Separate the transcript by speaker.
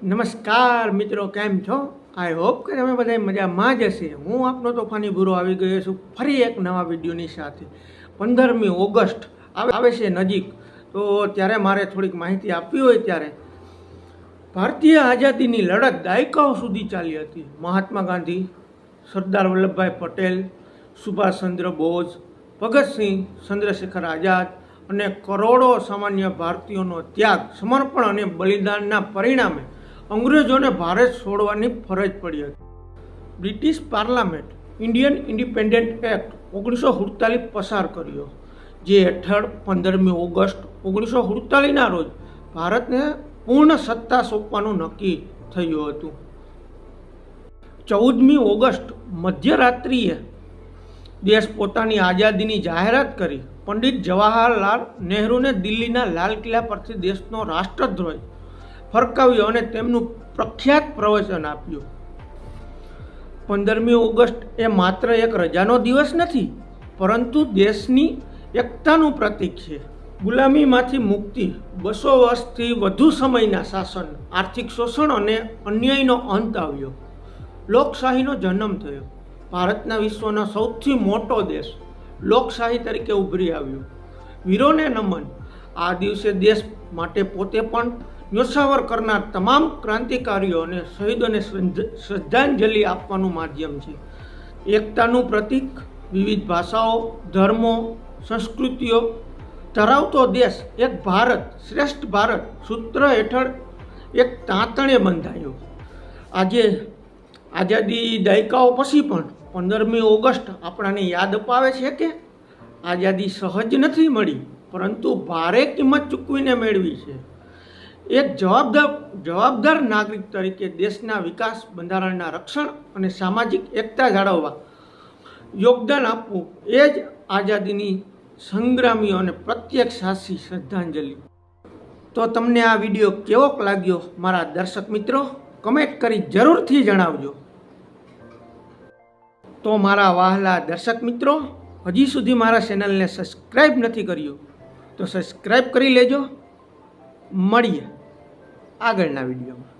Speaker 1: નમસ્કાર મિત્રો, કેમ છો? આઈ હોપ કે તમે બધા મજામાં જ હશે. હું આપનો તોફાની બુરો આવી ગયો છું ફરી એક નવા વિડીયોની સાથે. 15મી ઓગસ્ટ આવે છે નજીક, તો ત્યારે મારે થોડીક માહિતી આપવી હોય ત્યારે ભારતીય આઝાદીની લડત દાયકાઓ સુધી ચાલી હતી. મહાત્મા ગાંધી, સરદાર વલ્લભભાઈ પટેલ, સુભાષચંદ્ર બોઝ, ભગતસિંહ, ચંદ્રશેખર આઝાદ અને કરોડો સામાન્ય ભારતીયોનો ત્યાગ, સમર્પણ અને બલિદાનના પરિણામે અંગ્રેજોને ભારત છોડવાની ફરજ પડી હતી. British parliament Indian independent act 1948 પસાર કર્યો, જે હેઠળ 15મી ઓગસ્ટ 1948ના રોજ ભારતને પૂર્ણ સત્તા સોંપવાનું નક્કી થયું હતું. 14મી ઓગસ્ટ મધ્યરાત્રિએ દેશ પોતાની આઝાદીની જાહેરાત કરી. પંડિત જવાહરલાલ નહેરુને દિલ્હીના લાલ કિલ્લા પરથી દેશનો રાષ્ટ્રધ્વજ ફરકાવ્યો અને તેમનું પ્રખ્યાત પ્રવચન આપ્યું. 15મી ઓગસ્ટ એ માત્ર એક રજાનો દિવસ નથી, પરંતુ દેશની એકતાનું પ્રતીક છે. ગુલામીમાંથી મુક્તિ, 200 વર્ષથી વધુ સમયના શાસન, આર્થિક શોષણ અને અન્યાયનો અંત આવ્યો. લોકશાહીનો જન્મ થયો. ભારતના વિશ્વનો સૌથી મોટો દેશ લોકશાહી તરીકે ઉભરી આવ્યો. વીરોને નમન. આ દિવસે દેશ માટે પોતે પણ ન્યોછાવર કરનાર તમામ ક્રાંતિકારીઓ અને શહીદોને શ્રદ્ધાંજલિ આપવાનું માધ્યમ છે. એકતાનું પ્રતીક. વિવિધ ભાષાઓ, ધર્મો, સંસ્કૃતિઓ ધરાવતો દેશ એક ભારત શ્રેષ્ઠ ભારત સૂત્ર હેઠળ એક તાંતણે બંધાયો. આજે આઝાદી દાયકાઓ પછી પણ 15મી ઓગસ્ટ આપણને યાદ અપાવે છે કે આઝાદી સહજ નથી મળી, પરંતુ ભારે કિંમત ચૂકવીને મેળવી છે. એક જવાબદાર નાગરિક તરીકે દેશના વિકાસ, બંધારણના રક્ષણ અને સામાજિક એકતા જાળવવા યોગદાન આપવું એ જ આઝાદીની સંગ્રામીઓને પ્રત્યેક સાચી શ્રદ્ધાંજલિ. તો તમને આ વિડીયો કેવોક લાગ્યો મારા દર્શક મિત્રો, કમેન્ટ કરી જરૂરથી જણાવજો. તો મારા વહાલા દર્શક મિત્રો, હજી સુધી મારા ચેનલને સબસ્ક્રાઈબ નથી કર્યું તો સબસ્ક્રાઈબ કરી લેજો. મળીએ આગળના વિડીયોમાં.